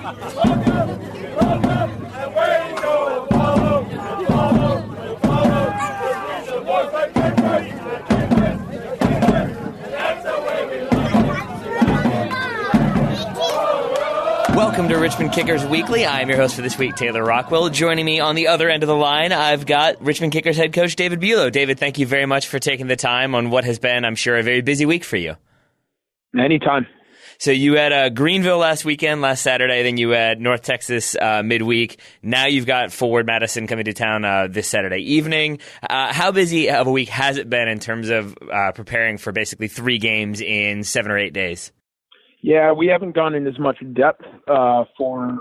Welcome to Richmond Kickers Weekly. I'm your host for this week, Taylor Rockwell. Joining me on the other end of the line, I've got Richmond Kickers head coach David Bulow. David, thank you very much for taking the time on what has been, I'm sure, a very busy week for you. Anytime. So you had Greenville last Saturday, then you had North Texas midweek. Now you've got Forward Madison coming to town this Saturday evening. How busy of a week has it been in terms of preparing for basically 3 games in 7 or 8 days? Yeah, we haven't gone in as much depth for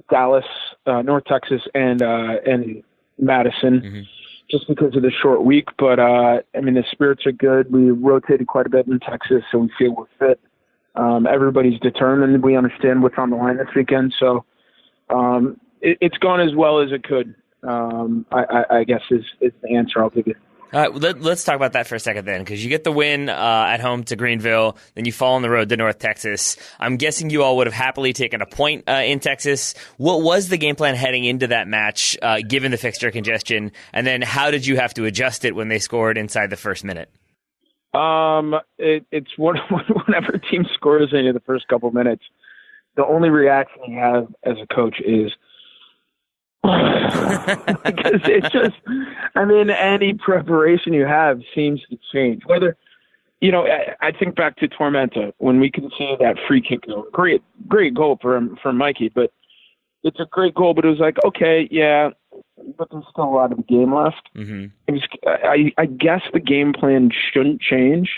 Dallas, North Texas, and Madison, just because of the short week. But, the spirits are good. We rotated quite a bit in Texas, so we feel we're fit. Everybody's determined. We understand what's on the line this weekend. So it's gone as well as it could, I guess is the answer I'll give you. Let's talk about that for a second then, because you get the win at home to Greenville, then you fall on the road to North Texas. I'm guessing you all would have happily taken a point in Texas. What was the game plan heading into that match, given the fixture congestion, and then how did you have to adjust it when they scored inside the first minute? It's whenever a team scores in the first couple minutes, the only reaction you have as a coach is, because it's just, any preparation you have seems to change. Whether, I think back to Tormenta when we can see that free kick goal. Great goal for Mikey, but it's a great goal. But it was like, okay, yeah, but there's still a lot of the game left. I guess the game plan shouldn't change,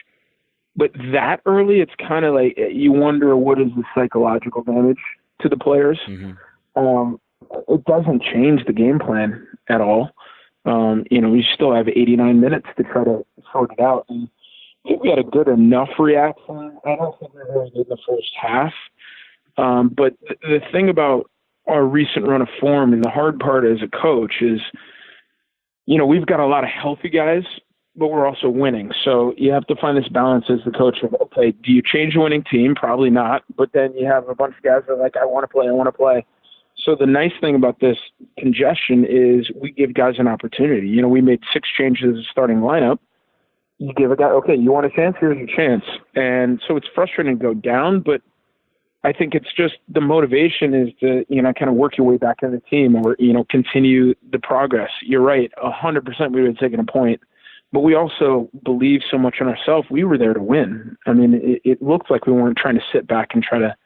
but that early, it's kind of like you wonder what is the psychological damage to the players. It doesn't change the game plan at all. We still have 89 minutes to try to sort it out. And I think we had a good enough reaction. I don't think we were very good in the first half. But the thing about our recent run of form and the hard part as a coach is, we've got a lot of healthy guys, but we're also winning. So you have to find this balance as the coach of, okay, do you change a winning team? Probably not. But then you have a bunch of guys that are like, I want to play. So the nice thing about this congestion is we give guys an opportunity. We made 6 changes in the starting lineup. You give a guy, okay, you want a chance? Here's your chance. And so it's frustrating to go down, but I think it's just the motivation is to, kind of work your way back in the team or, continue the progress. You're right. 100% we would have taken a point, but we also believe so much in ourselves. We were there to win. It looked like we weren't trying to sit back and try to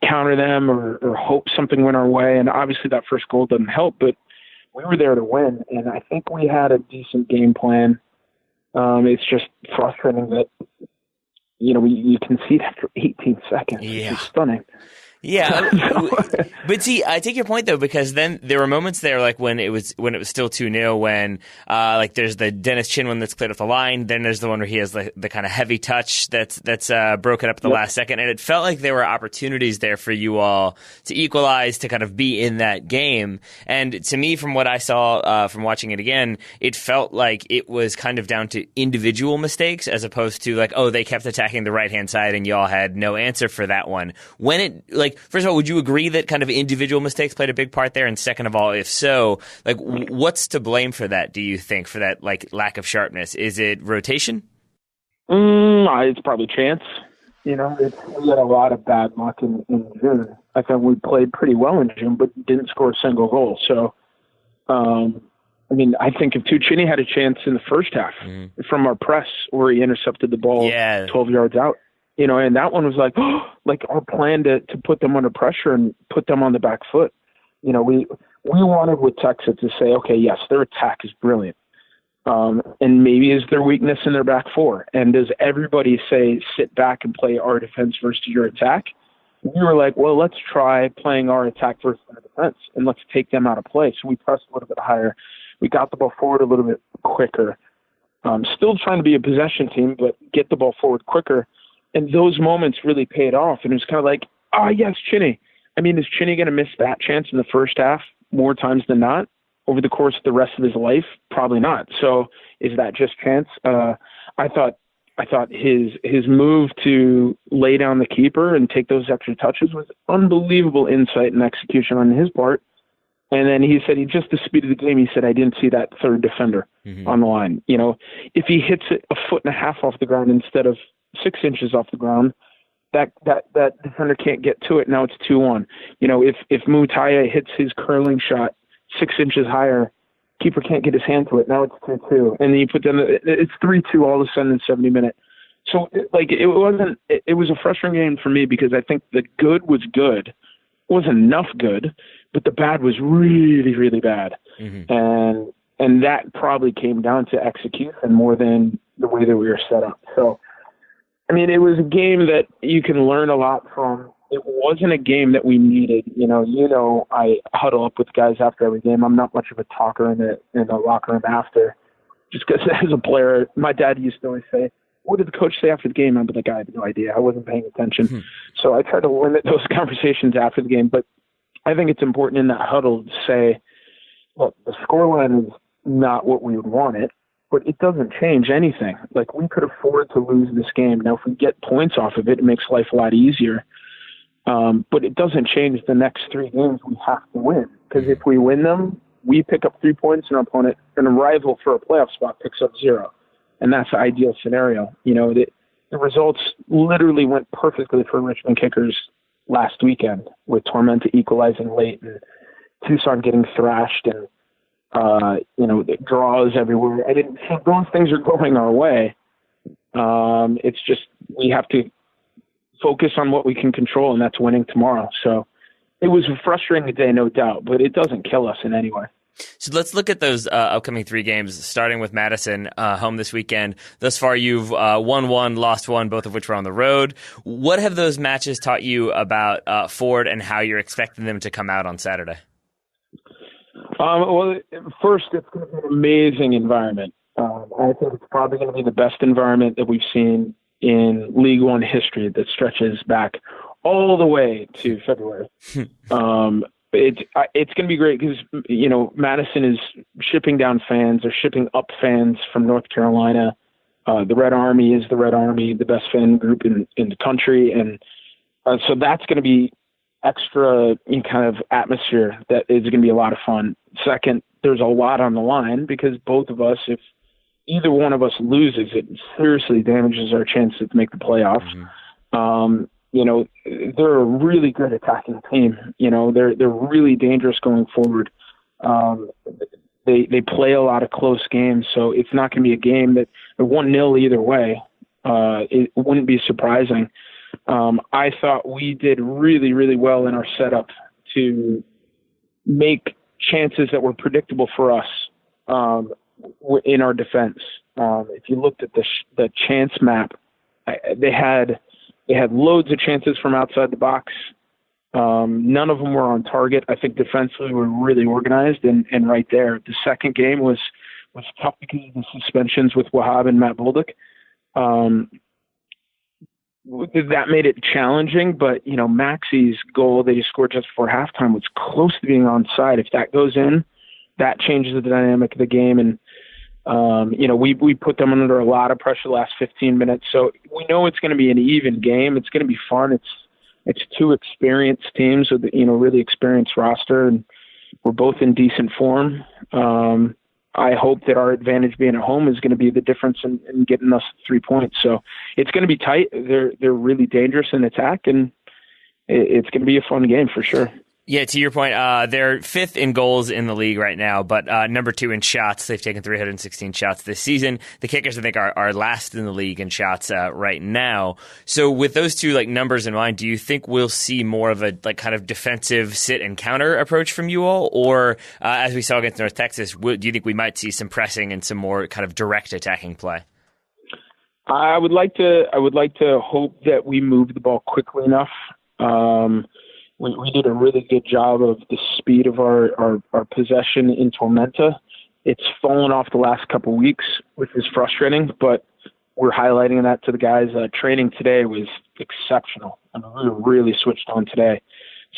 counter them or hope something went our way. And obviously that first goal doesn't help, but we were there to win. And I think we had a decent game plan. It's just frustrating that, you concede after 18 seconds. Yeah. It's stunning. Yeah, but see, I take your point though, because then there were moments there, like when it was still 2-0, when there's the Dennis Chin one that's cleared off the line, then there's the one where he has the kind of heavy touch that's broken up at the last second, and it felt like there were opportunities there for you all to equalize, to kind of be in that game. And to me, from what I saw from watching it again, it felt like it was kind of down to individual mistakes as opposed to they kept attacking the right hand side and y'all had no answer for that one. When it first of all, would you agree that kind of individual mistakes played a big part there? And second of all, if so, what's to blame for that, do you think, for that lack of sharpness? Is it rotation? It's probably chance. We had a lot of bad luck in June. I thought we played pretty well in June, but didn't score a single goal. So, I think if Tuccini had a chance in the first half from our press where he intercepted the ball 12 yards out, and that one was like our plan to put them under pressure and put them on the back foot. We wanted with Texas to say, okay, yes, their attack is brilliant. And maybe is their weakness in their back four? And does everybody say, sit back and play our defense versus your attack? We were like, well, let's try playing our attack versus our defense, and let's take them out of play. So we pressed a little bit higher. We got the ball forward a little bit quicker. Still trying to be a possession team, but get the ball forward quicker. And those moments really paid off. And it was kind of like, yes, Chinny. Is Chinny going to miss that chance in the first half more times than not over the course of the rest of his life? Probably not. So is that just chance? I thought I thought his move to lay down the keeper and take those extra touches was unbelievable insight and execution on his part. And then he said, just the speed of the game, he said, I didn't see that third defender on the line. You know, if he hits it 1.5 feet off the ground instead of 6 inches off the ground, that defender can't get to it. Now it's 2-1. You know, if Mutaya hits his curling shot 6 inches higher, keeper can't get his hand to it. Now it's 2-2. And then you put them, it's 3-2 all of a sudden in 70 minutes. So, it was a frustrating game for me because I think the good was good. It wasn't enough good, but the bad was really, really bad. And that probably came down to execution more than the way that we were set up. So, I mean, it was a game that you can learn a lot from. It wasn't a game that we needed. You know, I huddle up with guys after every game. I'm not much of a talker in the locker room after, just because as a player, my dad used to always say, what did the coach say after the game? I'd be like, I have no idea. I wasn't paying attention. So I try to limit those conversations after the game. But I think it's important in that huddle to say, look, the scoreline is not what we would want it, but it doesn't change anything. Like, we could afford to lose this game. Now, if we get points off of it, it makes life a lot easier. But it doesn't change the next 3 games we have to win. Because if we win them, we pick up 3 points and our opponent, and a rival for a playoff spot, picks up 0. And that's the ideal scenario. You know, the results literally went perfectly for Richmond Kickers last weekend, with Tormenta equalizing late and Tucson getting thrashed and, the draws everywhere. Those things are going our way. It's just we have to focus on what we can control, and that's winning tomorrow. So it was a frustrating day, no doubt, but it doesn't kill us in any way. So let's look at those upcoming 3 games, starting with Madison home this weekend. Thus far, you've won 1, lost 1, both of which were on the road. What have those matches taught you about Forward and how you're expecting them to come out on Saturday? Well, first, it's going to be an amazing environment. I think it's probably going to be the best environment that we've seen in League One history that stretches back all the way to February. It's going to be great because, Madison is shipping down fans. They're shipping up fans from North Carolina. The Red Army is the Red Army, the best fan group in the country. And so that's going to be extra kind of atmosphere that is going to be a lot of fun. Second, there's a lot on the line because both of us, if either one of us loses, it seriously damages our chances to make the playoffs. They're a really good attacking team. They're really dangerous going forward. They play a lot of close games, so it's not going to be a game that 1-0 either way. It wouldn't be surprising. I thought we did really, really well in our setup to make chances that were predictable for us in our defense. If you looked at the chance map, they had loads of chances from outside the box. None of them were on target. I think defensively we're really organized and right there. The second game was tough because of the suspensions with Wahab and Matt Bolduc. That made it challenging, but Maxi's goal that he scored just before halftime was close to being onside. If that goes in, that changes the dynamic of the game. And we put them under a lot of pressure the last 15 minutes. So we know it's going to be an even game. It's going to be fun. It's 2 experienced teams with really experienced roster, and we're both in decent form. I hope that our advantage being at home is going to be the difference in getting us 3 points. So it's going to be tight. They're really dangerous in attack, and it's going to be a fun game for sure. Yeah, to your point, they're 5th in goals in the league right now, but number 2 in shots. They've taken 316 shots this season. The Kickers, I think, are last in the league in shots right now. So with those 2 numbers in mind, do you think we'll see more of a kind of defensive sit and counter approach from you all, or as we saw against North Texas, do you think we might see some pressing and some more kind of direct attacking play? I would like to hope that we move the ball quickly enough. We did a really good job of the speed of our possession in Tormenta. It's fallen off the last couple weeks, which is frustrating, but we're highlighting that to the guys. Training today was exceptional. I mean, we were really switched on today.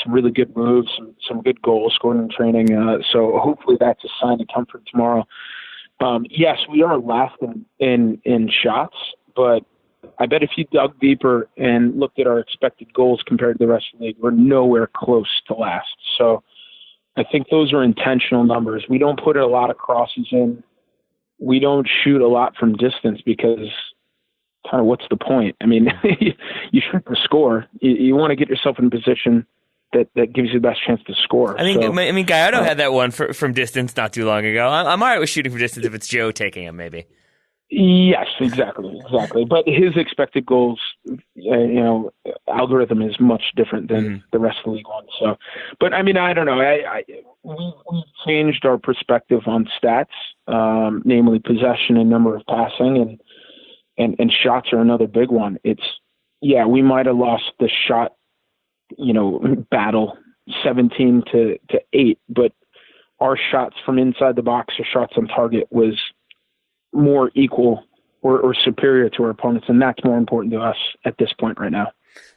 Some really good moves, some good goals scored in training. So hopefully that's a sign of comfort tomorrow. Yes, we are last in shots, but I bet if you dug deeper and looked at our expected goals compared to the rest of the league, we're nowhere close to last. So I think those are intentional numbers. We don't put a lot of crosses in. We don't shoot a lot from distance because kind of what's the point? I mean, you shoot to score. You want to get yourself in a position that gives you the best chance to score. I mean, Gallardo had that one from distance not too long ago. I'm all right with shooting from distance if it's Joe taking him, maybe. Yes, exactly. But his expected goals, algorithm is much different than the rest of the league one. So, but I mean, I don't know. We've changed our perspective on stats, namely possession and number of passing, and shots are another big one. We might have lost the shot, battle 17-8, but our shots from inside the box or shots on target was more equal or superior to our opponents, and that's more important to us at this point right now.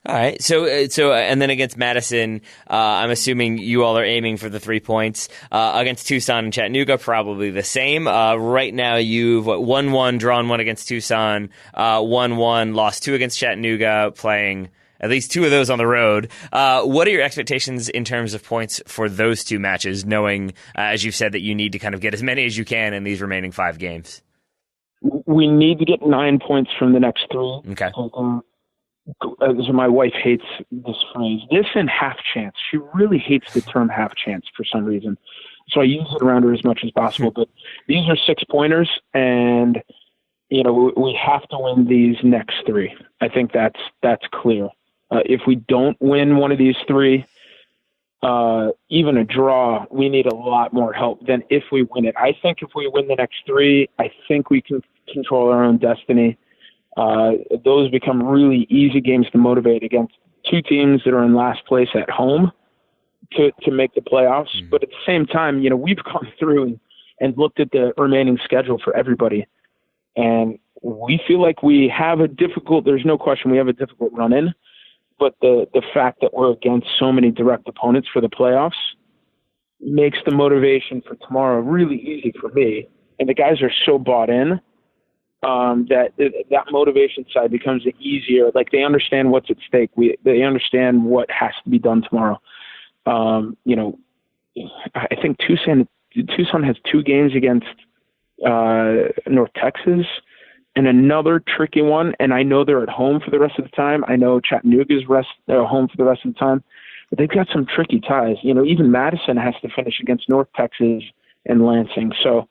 All right. So, and then against Madison, I'm assuming you all are aiming for the 3 points. Against Tucson and Chattanooga, probably the same. Right now, you've 1-1, drawn 1 against Tucson, 1-1, lost 2 against Chattanooga, playing at least 2 of those on the road. What are your expectations in terms of points for those 2 matches, knowing, as you've said, that you need to kind of get as many as you can in these remaining 5 games? We need to get 9 points from the next 3. Okay. So my wife hates this phrase. This and half chance. She really hates the term half chance for some reason. So I use it around her as much as possible. But these are 6-pointers, and we have to win these next 3. I think that's clear. If we don't win one of these 3, even a draw, we need a lot more help than if we win it. I think if we win the next 3, I think we can control our own destiny. Those become really easy games to motivate against 2 teams that are in last place at home to make the playoffs. But at the same time, we've gone through and looked at the remaining schedule for everybody, and we feel like we have there's no question we have a difficult run in, but the fact that we're against so many direct opponents for the playoffs makes the motivation for tomorrow really easy for me. And the guys are so bought in that motivation side becomes easier. Like, they understand what's at stake. They understand what has to be done tomorrow. I think Tucson has 2 games against North Texas and another tricky one. And I know they're at home for the rest of the time. I know Chattanooga's home for the rest of the time, but they've got some tricky ties. Even Madison has to finish against North Texas and Lansing. So,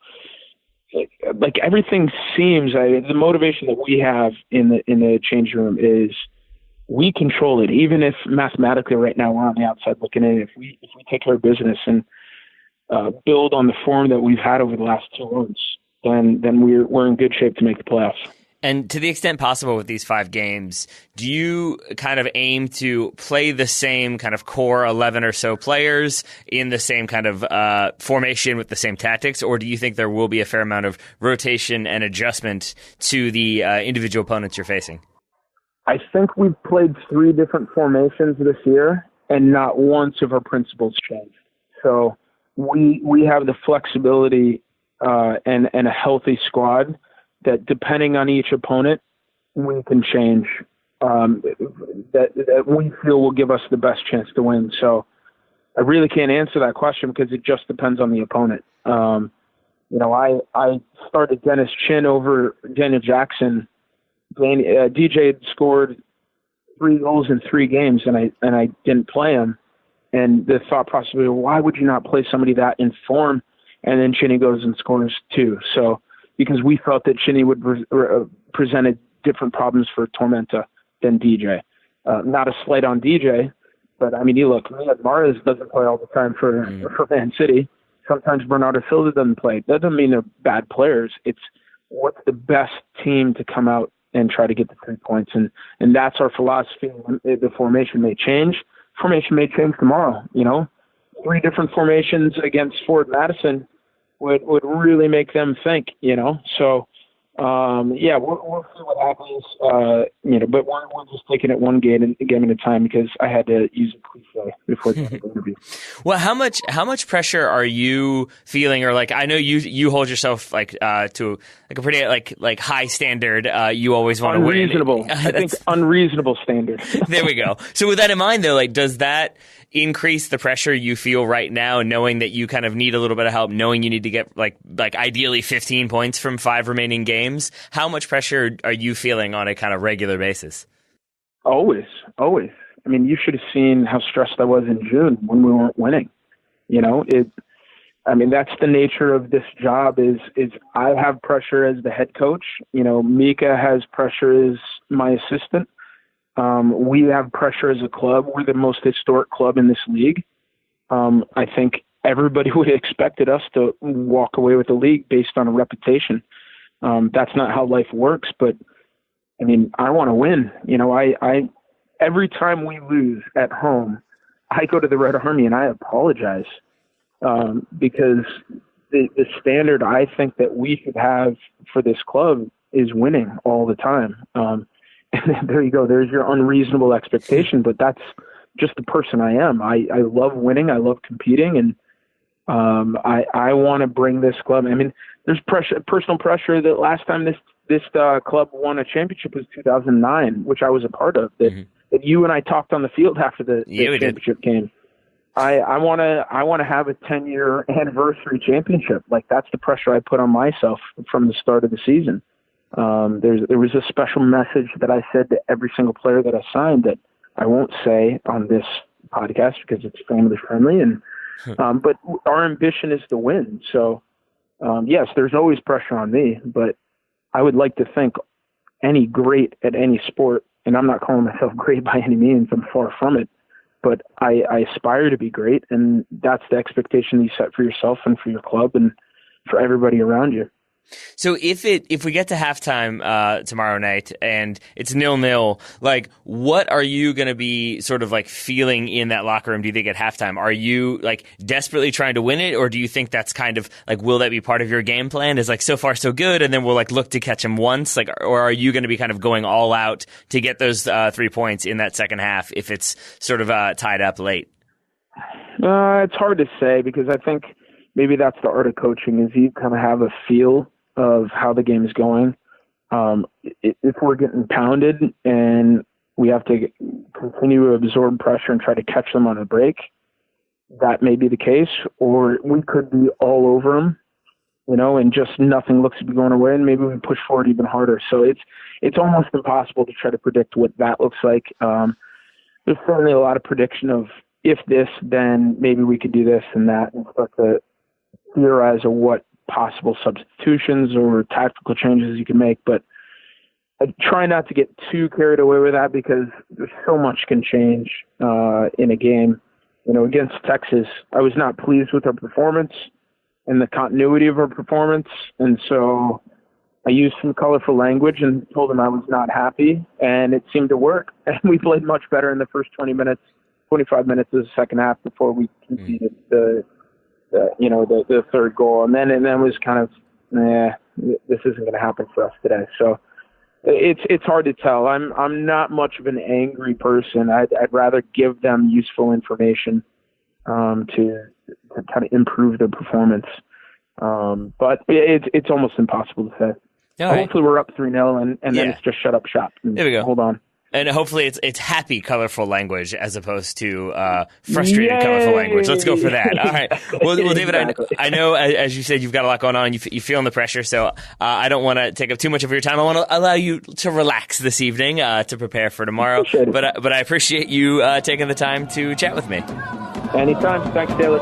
like, everything seems, the motivation that we have in the change room is we control it. Even if mathematically right now we're on the outside looking in, if we take care of business and build on the form that we've had over the last 2 months, then we're in good shape to make the playoffs. And to the extent possible with these 5 games, do you kind of aim to play the same kind of core 11 or so players in the same kind of formation with the same tactics, or do you think there will be a fair amount of rotation and adjustment to the individual opponents you're facing? I think we've played 3 different formations this year, and not once have our principles changed. So we have the flexibility and a healthy squad that, depending on each opponent, we can change that we feel will give us the best chance to win. So I really can't answer that question because it just depends on the opponent. I started Dennis Chin over Daniel Jackson. DJ had scored 3 goals in 3 games, and I didn't play him. And the thought process was, why would you not play somebody that in form? And then Chinny goes and scores 2. So, because we felt that Chinny would presented different problems for Tormenta than DJ. Not a slight on DJ, but I mean, you look, Mahrez doesn't play all the time for Man City. Sometimes Bernardo Silva doesn't play. That doesn't mean they're bad players. It's what's the best team to come out and try to get the 3 points. And that's our philosophy. The formation may change. Formation may change tomorrow. 3 different formations against Forward Madison would really make them think, So Yeah, we'll see what happens. But we're just taking it one game at a time because I had to use a cliche before the interview. Well, how much pressure are you feeling, or like I know you hold yourself like to like a pretty like high standard. You always want to win. Unreasonable. I think unreasonable standard. There we go. So with that in mind, though, like does that increase the pressure you feel right now, knowing that you kind of need a little bit of help, knowing you need to get like ideally 15 points from 5 remaining games? How much pressure are you feeling on a kind of regular basis? Always. I mean, you should have seen how stressed I was in June when we weren't winning. That's the nature of this job is I have pressure as the head coach. Mika has pressure as my assistant. We have pressure as a club. We're the most historic club in this league. I think everybody would have expected us to walk away with the league based on a reputation. That's not how life works, but I mean, I want to win. I every time we lose at home, I go to the Red Army and I apologize because the standard I think that we should have for this club is winning all the time. And there you go. There's your unreasonable expectation, but that's just the person I am. I love winning. I love competing, and I want to bring this club. I mean, there's personal pressure. That last time this club won a championship was 2009, which I was a part of. That you and I talked on the field after the championship game. I want to have a 10-year anniversary championship. Like, that's the pressure I put on myself from the start of the season. There was a special message that I said to every single player that I signed that I won't say on this podcast because it's family friendly. And but our ambition is to win. So yes, there's always pressure on me, but I would like to think any great at any sport, and I'm not calling myself great by any means, I'm far from it, but I aspire to be great, and that's the expectation you set for yourself and for your club and for everybody around you. So if we get to halftime tomorrow night and it's 0-0, like what are you going to be sort of like feeling in that locker room? Do you think at halftime are you like desperately trying to win it, or do you think that's kind of like will that be part of your game plan? Is like so far so good, and then we'll like look to catch them once, like, or are you going to be kind of going all out to get those 3 points in that second half if it's sort of tied up late? It's hard to say because I think maybe that's the art of coaching is you kind of have a feel of how the game is going. If we're getting pounded and we have to continue to absorb pressure and try to catch them on a break, that may be the case. Or we could be all over them, and just nothing looks to be going away, and maybe we push forward even harder. So it's almost impossible to try to predict what that looks like. There's certainly a lot of prediction of if this, then maybe we could do this and that, and start to theorize of what possible substitutions or tactical changes you can make, but I try not to get too carried away with that because there's so much can change in a game. Against Texas, I was not pleased with our performance and the continuity of our performance, and so I used some colorful language and told them I was not happy, and it seemed to work. And we played much better in the first 25 minutes of the second half before we conceded the third goal, and then it was kind of, this isn't going to happen for us today. So it's hard to tell. I'm not much of an angry person. I'd rather give them useful information to kind of improve their performance. But it's almost impossible to say. Right. Hopefully we're up 3-0 and then it's just shut up shop. There we go. Hold on. And hopefully it's happy, colorful language as opposed to frustrated, colorful language. Let's go for that. All right. Well, David, I know, as you said, you've got a lot going on. You feeling the pressure, so I don't want to take up too much of your time. I want to allow you to relax this evening to prepare for tomorrow. But I appreciate you taking the time to chat with me. Anytime. Thanks, Taylor.